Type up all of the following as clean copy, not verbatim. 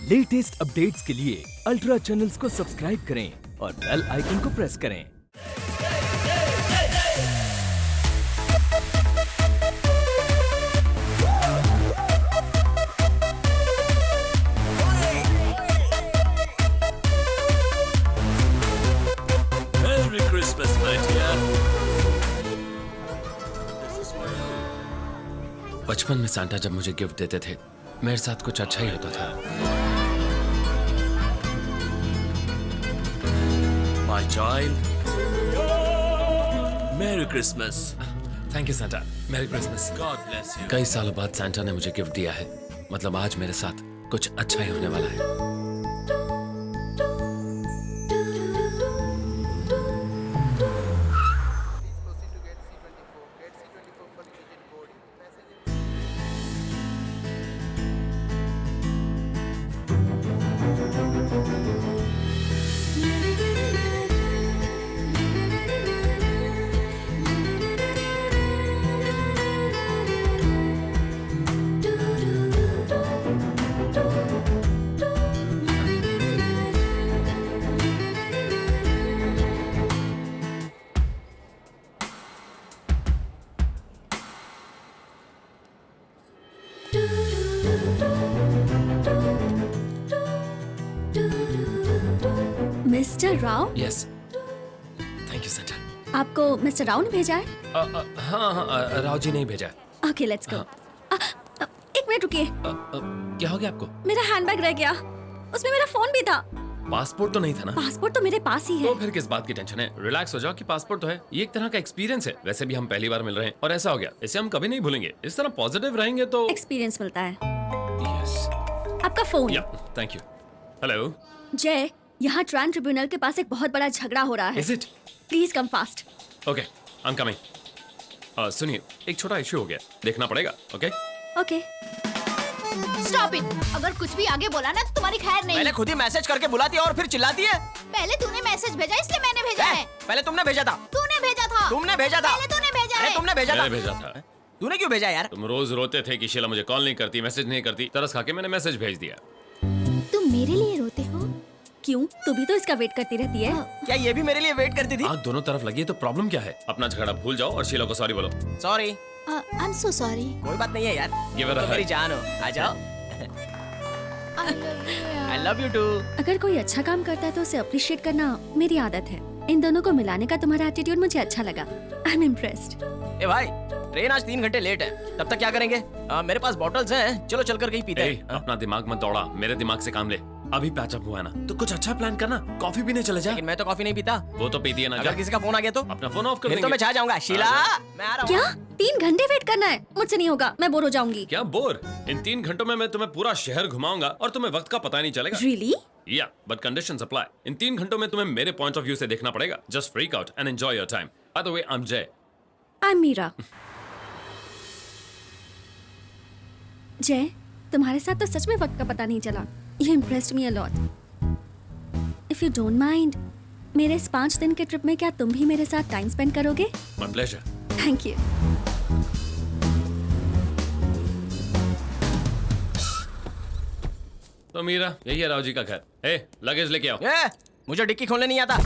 Latest updates के लिए ultra channels को सब्सक्राइब करें और बेल आइकन को प्रेस करें। Merry Christmas, my dear. बचपन में सांता जब मुझे गिफ्ट देते थे मेरे साथ कुछ अच्छा ही होता था। My child, Merry Christmas. Thank you Santa. Merry Christmas. God bless you. कई सालों बाद सांता ने मुझे गिफ्ट दिया है, मतलब आज मेरे साथ कुछ अच्छा ही होने वाला है। Mister Rao, yes, thank you Santa. आपको मिस्टर राव ने भेजा है? हाँ, राव जी नहीं भेजा। Okay, let's go. एक मिनट रुकिए, क्या हो गया आपको? मेरा हैंडबैग रह गया, उसमें मेरा फोन भी था। पासपोर्ट तो नहीं था ना? पासपोर्ट तो मेरे पास ही है। तो फिर किस बात की टेंशन है? रिलैक्स हो जाओ कि पासपोर्ट तो है। ये एक तरह का एक्सपीरियंस है। वैसे भी हम पहली बार मिल रहे हैं और ऐसा हो गया, इसे हम कभी नहीं भूलेंगे। इस तरह पॉजिटिव रहेंगे तो एक्सपीरियंस मिलता है। यस, आपका फोन। या थैंक यू। हेलो, जय, यहाँ ट्रांस ट्रिब्यूनल के पास एक बहुत बड़ा झगड़ा हो रहा है। Is it? Please come fast. Okay, I am coming. सुनिए, एक छोटा इशू हो गया, देखना पड़ेगा। Okay okay. Stop it. अगर कुछ भी आगे बोला ना तो तुम्हारी खैर नहीं। पहले खुद ही मैसेज करके बुलाती है और फिर चिल्लाती है। पहले तूने मैसेज भेजा इसलिए मैंने भेजा है। पहले तुमने भेजा था। तूने भेजा था। तुमने भेजा था। पहले तूने भेजा अरे है। तुमने भेजा था। मैंने भेजा था। तूने क्यों भेजा यार? तुम रोज रोते थे कि शीला मुझे कॉल नहीं करती, मैसेज नहीं करती। तरस खा के मैंने मैसेज भेज दिया। तुम मेरे लिए रोते हो? क्यों? तू भी तो इसका वेट करती रहती है। क्या ये भी मेरे लिए वेट करती थी? आग दोनों तरफ लगी है तो प्रॉब्लम क्या है? अपना झगड़ा भूल जाओ और शीला को सॉरी बोलो। Sorry. I am so sorry. कोई बात नहीं है यार। Give her a तो मेरी hug. जान हो, आ जाओ। I love you too. अगर कोई अच्छा काम करता है तो उसे अप्रिशिएट करना मेरी आदत है। इन दोनों को मिलाने का तुम्हारा एटीट्यूड मुझे अच्छा लगा। I am impressed. ए भाई, ट्रेन आज 3 घंटे लेट है, तब तक क्या करेंगे? मेरे पास बॉटल्स हैं, चलो चलकर कहीं पीते हैं। अपना दिमाग मत दौड़ा, मेरे दिमाग से काम ले। अभी पैचअप हुआ है ना, तो कुछ अच्छा प्लान करना। कॉफी पीने चले जा। लेकिन मैं तो कॉफी नहीं पीता। वो तो पीती है ना। अगर किसी का फोन आ गया तो अपना फोन ऑफ कर फिर देंगे। तो मैं छा जाऊंगा। शीला, मैं आ रहा हूँ। क्या 3 घंटे वेट करना है? मुझसे नहीं होगा, मैं बोर हो जाऊंगी। क्या बोर? इन 3 घंटों में मैं तुम्हें पूरा शहर घुमाऊंगा और तुम्हें वक्त का पता ही नहीं चलेगा। रियली? या बट कंडीशंस अप्लाई। इन 3 घंटों में तुम्हें मेरे पॉइंट ऑफ व्यू से देखना पड़ेगा। Just freak out and enjoy your time. By the way, I am Jay. I am Meera. Jay, तुम्हारे साथ तो सच में वक्त का पता नहीं चला। You impressed me a lot. If you don't mind, मेरे इस 5 दिन के ट्रिप में क्या तुम भी मेरे साथ टाइम स्पेंड करोगे? My pleasure. Thank you. तो मीरा, यही है राव जी का घर। ए, लगेज लेके आओ। मुझे डिक्की खोलने नहीं आता।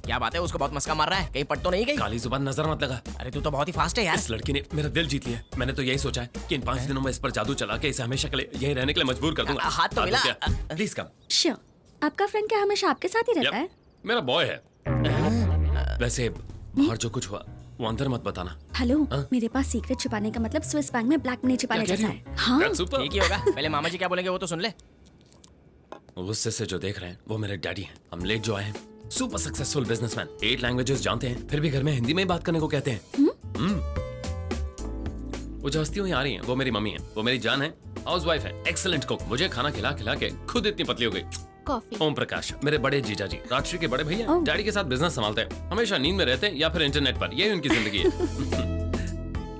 क्या बात है, उसको बहुत मस्का मार रहा है, कहीं पट तो नहीं गई? काली जुबान नजर मत लगा। अरे तू तो बहुत ही फास्ट है यार। इस लड़की ने मेरा दिल जीत लिया। मैंने तो यही सोचा है कि इन 5 दिनों में इस पर जादू चला के इसे हमेशा के लिए यहीं रहने के लिए मजबूर कर दूंगा। हाथ तो मिला। Please come. श्योर। आपका फ्रेंड क्या हमेशा आपके साथ ही रहता है? मेरा बॉय है। वैसे बाहर जो कुछ हुआ वो अंदर मत बताना। हेलो, मेरे पास सीक्रेट छिपाने का मतलब स्विस बैंक में ब्लैक मनी छिपाने क्या कह जैसा रही है। हो? हाँ, That's super. ठीक ही होगा। पहले मामा जी क्या बोलेंगे वो तो सुन ले। गुस्से से जो देख रहे हैं वो मेरे डैडी हैं। हम लेट जो आए हैं, सुपर सक्सेसफुल बिजनेसमैन, 8 लैंग्वेजेस जानते हैं, फिर भी घर में हिंदी में ही बात करने को कहते हैं। वो जो हस्ती हुई आ रही हैं, वो मेरी मम्मी है। वो मेरी जान है, हाउसवाइफ है, एक्सीलेंट कुक। मुझे खाना खिला खिला के खुद इतनी पतली हो गई। कॉफी। ओम प्रकाश, मेरे बड़े जीजा जी, राजश्री के बड़े भैया, ओह। डैडी के साथ बिजनेस संभालते हैं। हमेशा नींद में रहते हैं या फिर इंटरनेट पर। यही उनकी जिंदगी है।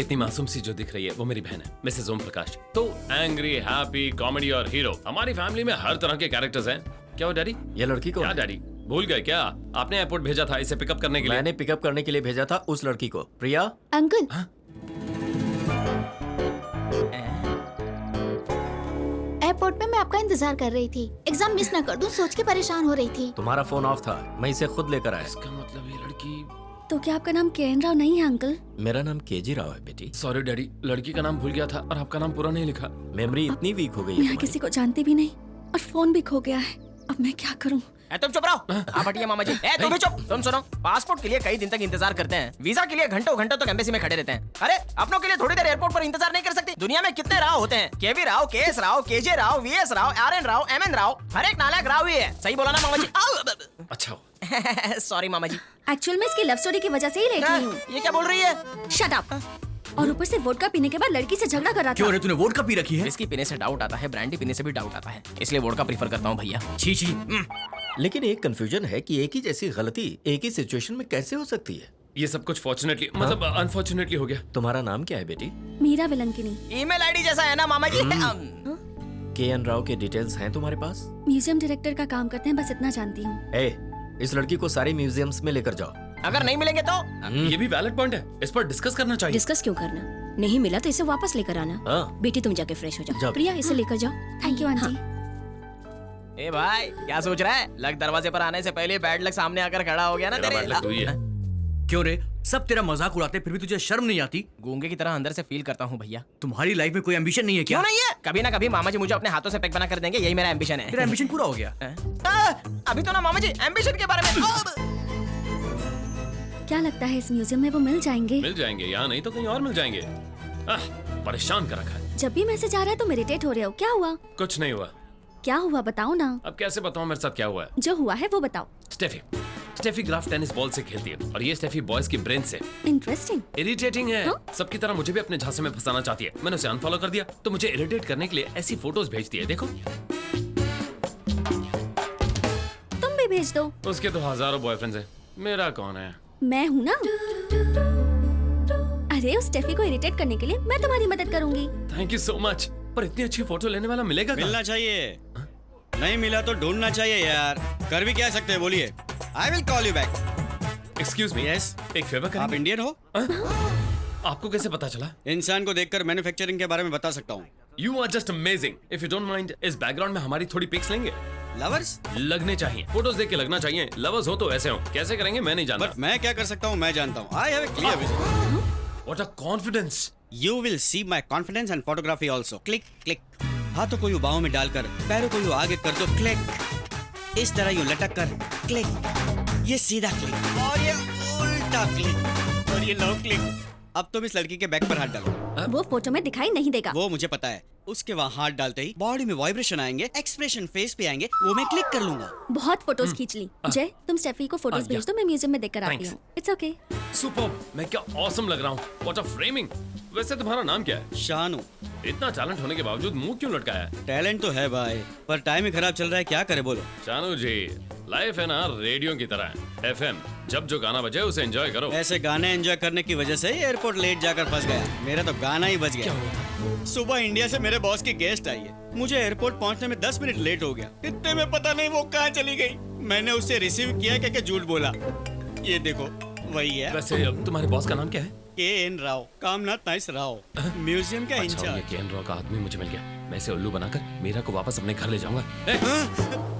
इतनी मासूम सी जो दिख रही है वो मेरी बहन है, मिसेस ओम प्रकाश। तो एंग्री, हैप्पी, कॉमेडी और हीरो, हमारी फैमिली में हर तरह के कैरेक्टर्स हैं। क्या हो डैडी? ये लड़की को क्या डैडी, भूल गए क्या? आपने एयरपोर्ट भेजा था इसे पिकअप करने के लिए। मैंने पिकअप करने के लिए भेजा था उस लड़की को। प्रिया, अंकल, एयरपोर्ट पे मैं आपका इंतजार कर रही थी। एग्जाम मिस ना कर दूं सोच के परेशान हो रही थी। तुम्हारा फोन ऑफ था, मैं इसे खुद लेकर आया। इसका मतलब ये लड़की। तो क्या आपका नाम केएन राव नहीं है अंकल? मेरा नाम केजी राव है बेटी। सॉरी डैडी, लड़की का नाम भूल गया था और आपका नाम पूरा नहीं लिखा। मेमोरी इतनी वीक हो गई है मैं तुम्हारी। किसी को जानती भी नहीं और फोन भी खो गया है। अब मैं क्या करूं? तुम चुप रहो। आप हटिए मामा जी। तुम भी चुप। तुम सुनो, पासपोर्ट के लिए कई दिन तक इंतजार करते हैं, वीजा के लिए घंटों घंटों तक एम्बेसी में खड़े रहते हैं। अरे अपनों के लिए थोड़ी देर एयरपोर्ट पर इंतजार नहीं कर सकती? दुनिया में कितने राव होते हैं? KV Rao, KS Rao, KJ Rao, VS Rao, RN Rao, MN Rao, हर एक नालायक राव ही है। सही बोला ना मामा जी? अच्छा सॉरी मामा जी। एक्चुअल में इसकी लव स्टोरी की वजह से ही लेट हुई हूँ। ये क्या बोल रही है? Shut up. और ऊपर से वोडका पीने के बाद लड़की से झगड़ा कर रहा था। क्यों रे, तूने वोडका पी रखी है? विस्की पीने से डाउट आता है, ब्रांडी पीने से भी डाउट आता है, इसलिए वोडका प्रीफर करता हूँ भैया। छी छी। लेकिन एक कंफ्यूजन है कि एक ही जैसी गलती एक ही सिचुएशन में कैसे हो सकती है। ये सब कुछ फॉर्चुनेटली मतलब अनफॉर्चुनेटली हो गया। तुम्हारा नाम क्या है बेटी? मीरा विलंकिनी। ईमेल आईडी जैसा है ना मामा जी? केएन राव के डिटेल्स हैं तुम्हारे पास? म्यूजियम डायरेक्टर का काम करते हैं, बस इतना जानती हूँ। इस लड़की को सारी म्यूजियम्स में लेकर जाओ। अगर नहीं मिलेंगे तो? ये भी वैलिड पॉइंट है, इस पर डिस्कस करना चाहिए। डिस्कस क्यों करना? नहीं मिला तो इसे वापस लेकर आना। हाँ। बेटी तुम जाके फ्रेश हो जाओ। जाओ। प्रिया इसे लेकर जाओ। Thank you aunty. ए भाई क्या सोच रहा है? लक दरवाजे पर आने से पहले बैड लक सामने आकर खड़ा हो गया ना मेरा तेरे। bad luck तो ही है। क्यों रे, सब तेरा मजाक उड़ाते फिर भी तुझे शर्म नहीं आती? गूंगे की तरह अंदर से फील करता हूँ भैया। तुम्हारी लाइफ में कोई एम्बिशन नहीं है क्या? क्यों नहीं है? कभी ना कभी मामा जी मुझे अपने हाथों से पैक बना कर देंगे, यही मेरा एम्बिशन है। तेरा एम्बिशन पूरा हो गया? अभी तो ना मामा जी एम्बिशन के बारे में। क्या लगता है इस म्यूजियम में वो मिल जाएंगे? मिल जाएंगे, यहाँ नहीं तो कहीं और मिल जाएंगे। परेशान कर रखा है। जब भी मैसेज आ रहा है तो इरिटेट हो रहे हो, क्या हुआ? कुछ नहीं हुआ। क्या हुआ बताओ ना। अब कैसे बताऊं मेरे साथ क्या हुआ है? जो हुआ है वो बताओ। स्टेफी ग्राफ टेनिस बॉल से खेलती है और ये स्टेफी बॉयज की ब्रेन से। इंटरेस्टिंग। इरिटेटिंग है। हाँ? सबकी तरह मुझे भी अपने झांसे में फंसाना चाहती है। मैंने उसे अनफॉलो कर दिया तो मुझे इरिटेट करने के लिए ऐसी फोटोज भेजती है। देखो तुम भी भेज दो। उसके तो हजारों बॉयफ्रेंड्स हैं, मेरा कौन है? मैं हूँ ना। अरे उस स्टेफी को इरिटेट करने के लिए मैं तुम्हारी मदद करूंगी। Thank you so much. पर इतनी अच्छी फोटो लेने वाला मिलेगा कहाँ? मिलना चाहिए, नहीं मिला तो ढूंढना चाहिए यार। कर भी क्या सकते हैं बोलिए? I will call you back. Excuse me, yes, एक फेवर आप करेंगे? इंडियन हो? आपको कैसे पता चला? इंसान को देखकर मैन्युफैक्चरिंग के बारे में बता सकता हूँ। You are just amazing. If you don't mind, इस बैकग्राउंड में हमारी थोड़ी पिक्स लेंगे? लवर्स? लगने चाहिए, फोटोज देख के लगना चाहिए। लवर्स हो तो ऐसे हो, कैसे करेंगे मैं नहीं जानता। बट मैं क्या कर सकता हूँ मैं जानता हूँ। I have a clear vision. What a confidence. You will see my confidence and photography also. Click click. हाथों को यूं बाहों में डालकर पैरों को यूं आगे कर दो, क्लिक। इस तरह यूं लटक कर, क्लिक। ये सीधा क्लिक और ये उल्टा क्लिक और ये लो क्लिक। अब तुम इस लड़की के बैक पर हाथ डालो। वो फोटो में दिखाई नहीं देगा। वो मुझे पता है। उसके वहाँ हाथ डालते ही बॉडी में वाइब्रेशन आएंगे, एक्सप्रेशन फेस पे आएंगे, वो मैं क्लिक कर लूंगा। बहुत फोटोज खींच ली। जय तुम स्टेफी को फोटोज भेज दो, मैं म्यूजियम में देखकर आती Thanks. हूँ। It's okay. सुपर, मैं क्या ऑसम लग रहा हूँ। What a framing. वैसे तुम्हारा नाम क्या है? शानू। इतना टैलेंट होने के बावजूद मुंह क्यों लटकाया है? टैलेंट तो है भाई, पर टाइम ही खराब चल रहा है, क्या करे बोलो। शानू जी, लाइफ है ना रेडियो की तरह है। एफएम, जब जो गाना बजे उसे एंजॉय करो। ऐसे गाने एंजॉय करने की वजह से एयरपोर्ट लेट जाकर फंस गया। मेरा तो गाना ही बज गया। सुबह इंडिया से मेरे बॉस की गेस्ट आई है, मुझे एयरपोर्ट पहुंचने में 10 मिनट लेट हो गया। इतने में पता नहीं वो कहाँ चली गई। मैंने उससे रिसीव किया क्या झूठ बोला। ये देखो वही है। वैसे अब तुम्हारे बॉस का नाम क्या है? KN Rao, Kamnath nice Rao, museum का अच्छा, ये इंचार्ज। केएन राव का आदमी मुझे मिल गया। मैं इसे उल्लू बनाकर मीरा को वापस अपने घर ले जाऊंगा।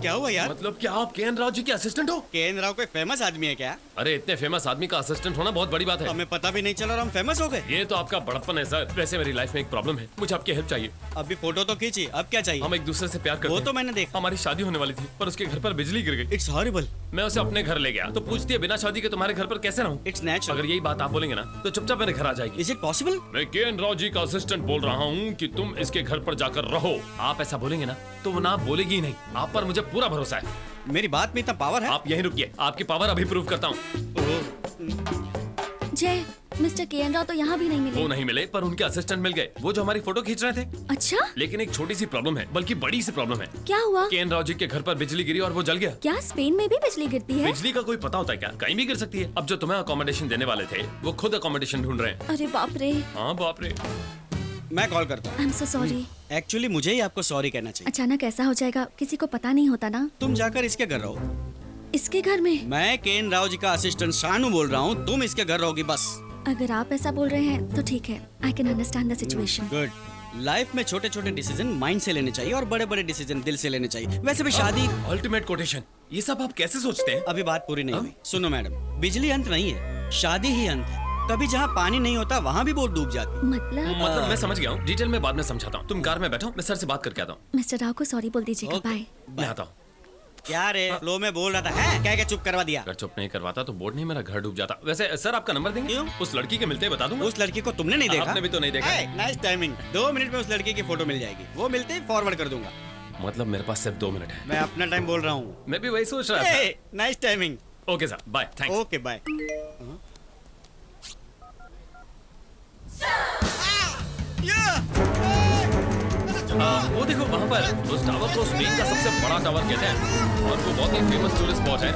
क्या हुआ यार? मतलब क्या आप केएन राव जी के असिस्टेंट हो? केएन राव कोई फेमस आदमी है क्या? अरे इतने फेमस आदमी का असिस्टेंट होना बहुत बड़ी बात है। हमें पता भी नहीं चला और हम फेमस हो गए। ये तो आपका बड़प्पन है सर। वैसे मेरी लाइफ में एक प्रॉब्लम है, मुझे आपकी हेल्प चाहिए। अभी फोटो तो खींची, अब क्या चाहिए? हम एक दूसरे से प्यार करते वो हैं। तो मैंने देखा। हमारी शादी होने वाली थी पर उसके घर पर बिजली गिर गई। It's horrible. मैं उसे अपने घर ले गया तो पूछती है बिना शादी के तुम्हारे घर पर कैसे रहूं? It's natural. अगर यही बात आप बोलेंगे ना तो चुपचाप मेरे घर आ जाएगी। Is it possible? मैं केएन राव जी का असिस्टेंट बोल रहा हूँ कि तुम इसके घर पर जाकर रहो। आप ऐसा बोलेंगे ना तो वो ना बोलेगी ही नहीं। आप पर मुझे पूरा भरोसा है। मेरी बात में इतना पावर है? आप यहीं रुकिए, आपकी पावर अभी प्रूव करता हूँ। जय मिस्टर केएन राव तो यहाँ भी नहीं वो मिले। नहीं मिले पर उनके असिस्टेंट मिल गए, वो जो हमारी फोटो खींच रहे थे। अच्छा लेकिन एक छोटी सी प्रॉब्लम है, बल्कि बड़ी सी प्रॉब्लम है। क्या हुआ? केएन राव जी के घर पर बिजली गिरी और वो जल गया। क्या स्पेन में भी बिजली गिरती है? बिजली का कोई पता होता है क्या? कहीं भी गिर सकती है। अब जो तुम्हें अकोमोडेशन देने वाले थे वो खुद अकोमोडेशन ढूंढ रहे हैं। अरे बाप रे। हाँ बाप रे। मैं कॉल करता हूँ। I am so sorry. Actually मुझे ही आपको सॉरी कहना चाहिए। अचानक ऐसा हो जाएगा, किसी को पता नहीं होता ना। तुम जाकर इसके घर रहो। इसके घर में? मैं केएन राव जी का असिस्टेंट शानू बोल रहा हूँ, तुम इसके घर रहोगी बस। अगर आप ऐसा बोल रहे हैं तो ठीक है। I can understand the situation. Good. Life में छोटे छोटे डिसीजन माइंड से लेने चाहिए और बड़े बड़े डिसीजन दिल से लेने चाहिए। वैसे भी शादी अल्टीमेट कोटेशन, ये सब आप कैसे सोचते हैं? अभी बात पूरी नहीं हुई। सुनो मैडम, बिजली अंत नहीं है, शादी ही अंत है। कभी जहाँ पानी नहीं होता वहाँ भी बोट डूब जाती। मतलब मैं समझ गया हूँ, डिटेल में बाद में समझाता हूँ। तुम कार में बैठो, मैं सर से बात करके आता हूँ। मिस्टर राव को सॉरी बोल दीजिएगा। Okay. बाय। मैं आता हूँ। क्या रे, फ्लो में बोल रहा था, है क्या क्या चुप करवा दिया। अगर चुप नहीं करवाता तो बोर्ड नहीं, मेरा घर डूब जाता। वैसे सर आपका नंबर देंगे? क्यों? उस लड़की के मिलते ही बता दूंगा। उस लड़की को तुमने नहीं देखा? आपने भी तो नहीं देखा। Nice timing. 2 मिनट में उस लड़की की फोटो मिल जाएगी, वो मिलते ही फॉरवर्ड कर दूंगा। मतलब मेरे पास सिर्फ 2 मिनट है। मैं अपना टाइम बोल रहा हूँ। मैं भी वही सोच रहा था। Nice timing. Okay sir, bye, thanks. Okay bye. वो देखो वहाँ पर उस टावर को स्पेन का सबसे बड़ा टावर कहते हैं और वो बहुत ही फेमस टूरिस्ट स्पॉट है।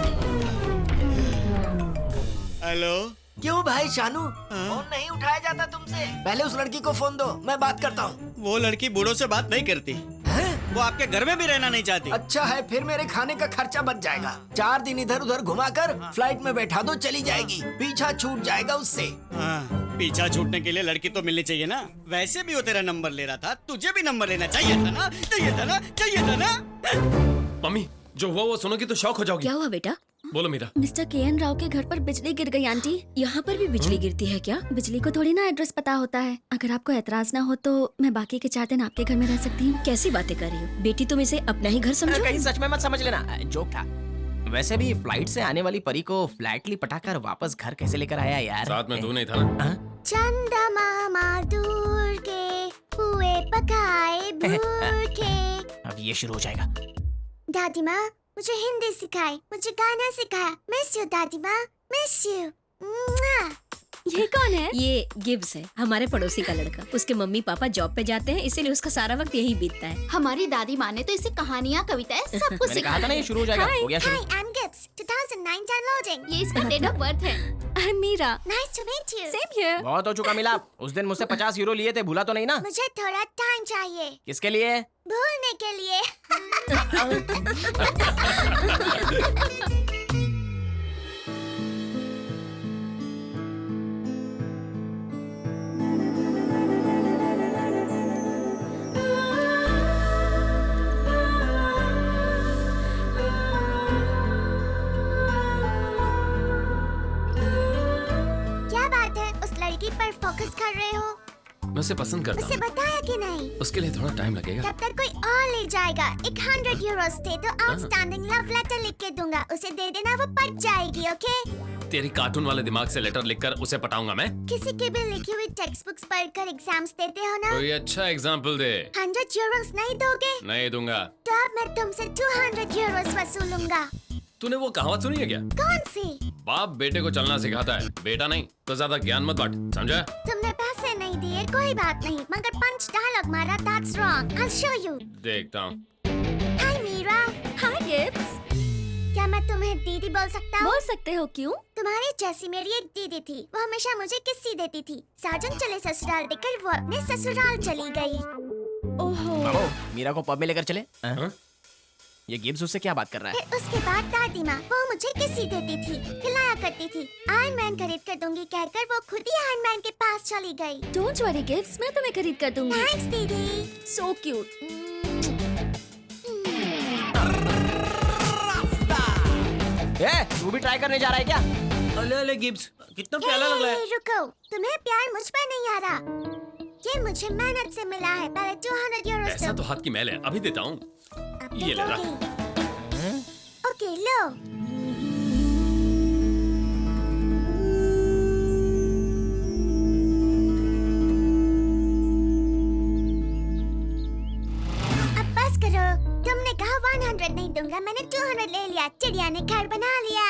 हेलो। क्यों भाई शानू, फोन नहीं उठाया जाता तुमसे? पहले उस लड़की को फोन दो, मैं बात करता हूँ। वो लड़की बूढ़ों से बात नहीं करती हैं? वो आपके घर में भी रहना नहीं चाहती। अच्छा है, फिर मेरे खाने का खर्चा बच जाएगा। 4 दिन इधर उधर घुमाकर फ्लाइट में बैठा दो, चली जाएगी। पीछा छूट जाएगा उससे। हाँ, पीछा छूटने के लिए लड़की तो मिलनी चाहिए ना। वैसे भी वो तेरा नंबर ले रहा था, तुझे भी नंबर लेना चाहिए था ना, चाहिए था ना, चाहिए था ना। मम्मी, जो हुआ वो सुनोगी तो शौक हो जाओगी। क्या हुआ बेटा? बोलो मीरा। Mister K. N.. राव के घर पर बिजली गिर गई आंटी। यहाँ पर भी बिजली गिरती है क्या? बिजली को थोड़ी ना एड्रेस पता होता है। अगर आपको एतराज ना हो तो मैं बाकी के 4 दिन आपके घर में रह सकती हूँ। कैसी बातें कर रही हो बेटी, तुम इसे अपना ही घर समझो। कहीं सच में मत समझ लेना, जोक था। वैसे भी फ्लाइट से आने वाली परी को फ्लैटली पटाकर वापस घर कैसे लेकर आया यार? साथ में तू नहीं था ना? चंदा मामा दूर के हुए पकाए भूखे। अब ये शुरू हो जाएगा। दादी माँ मुझे हिंदी सिखाई, मुझे गाना सिखाया। मिस यू दादी माँ, मिस यू। ये कौन है? ये गिब्स है, हमारे पड़ोसी का लड़का। उसके मम्मी पापा जॉब पे जाते हैं, इसीलिए उसका सारा वक्त यही बीतता है। हमारी दादी माँ ने तो इसे कहानियाँ, कविताएं सब कुछ मैंने कहा था ना ये शुरू हो जाएगा। हो गया शुरू। Hi, I'm Gibbs. 2009 downloading. ये इसका डेट ऑफ बर्थ है। I'm Meera. Nice to meet you. Same here. बहुत हो चुका मिलाप। उस दिन मुझसे 50 यूरो लिए थे, भूला तो नहीं ना? मुझे थोड़ा टाइम चाहिए। किसके लिए? भूलने के लिए। क्या बात है, उस लड़की पर फोकस कर रहे हो? मैं उसे पसंद करता उसे हूँ। बताया कि नहीं? उसके लिए थोड़ा टाइम लगेगा। तब तक कोई और ले जाएगा। 100 यूरोस थे तो आउटस्टैंडिंग लव लेटर लिख के दूंगा, उसे दे देना, वो पट जाएगी। ओके? तेरी कार्टून वाले दिमाग से लेटर लिखकर उसे पटाऊंगा मैं। किसी की भी लिखी हुई टेक्स्ट बुक्स पढ़कर एग्जाम्स देते हो ना? कोई अच्छा एग्जाम्पल दे। 100 यूरोस नहीं दोगे? नहीं दूंगा। तो अब मैं तुमसे 200 यूरोस वसूलूंगा। तूने वो कहावत सुनी है क्या? कौन सी? बाप बेटे को चलना सिखाता है, बेटा नहीं। तो ज्यादा ज्ञान मत बांट, समझा? तुमने पैसे नहीं दिए कोई बात नहीं, मगर पंच डायलॉग मारा, that's wrong. I'll show you. देखता हूँ। Hi मीरा। Hi Gibbs. क्या मैं तुम्हें दीदी बोल सकता हूँ? बोल सकते हो, क्यों? तुम्हारी जैसी मेरी एक दीदी थी, वो हमेशा मुझे किस्सी देती थी। साजन चले ससुराल देकर वो अपने ससुराल चली गई। ओहो। बाबू, मीरा को पब में लेकर चले। हाँ? ये गिब्स उससे क्या बात कर रहा है? फिर उसके बाद दादी माँ वो मुझे किस्सी देती थी, खिलाया करती थी। आयरन मैन खरीद कर दूंगी कहकर वो खुद ही आयरन मैन के पास चली गई। Don't worry Gibbs, मैं तुम्हें खरीद कर दूंगी। थैंक्स दीदी। So cute. तू भी ट्राई करने जा रहा है क्या? अले अले गिब्स, कितना प्याला लग रहा है। रुको, तुम्हें प्यार मुझ पर नहीं आ रहा। ये मुझे मेहनत से मिला है। पहले 200 यूरो ऐसा तो हाथ की मैल है, अभी देता हूँ। ये ले रहा। ओके लो। अब बस करो, तुमने कहा 100 नहीं दूंगा, मैंने 200 ले लिया। चिड़िया ने घर बना लिया।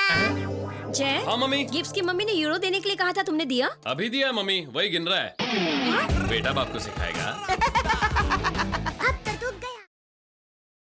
जय, हाँ मम्मी। गिब्स की मम्मी ने यूरो देने के लिए कहा था, तुमने दिया? अभी दिया मम्मी, वही गिन रहा है। बेटा बाप को सिखाएगा।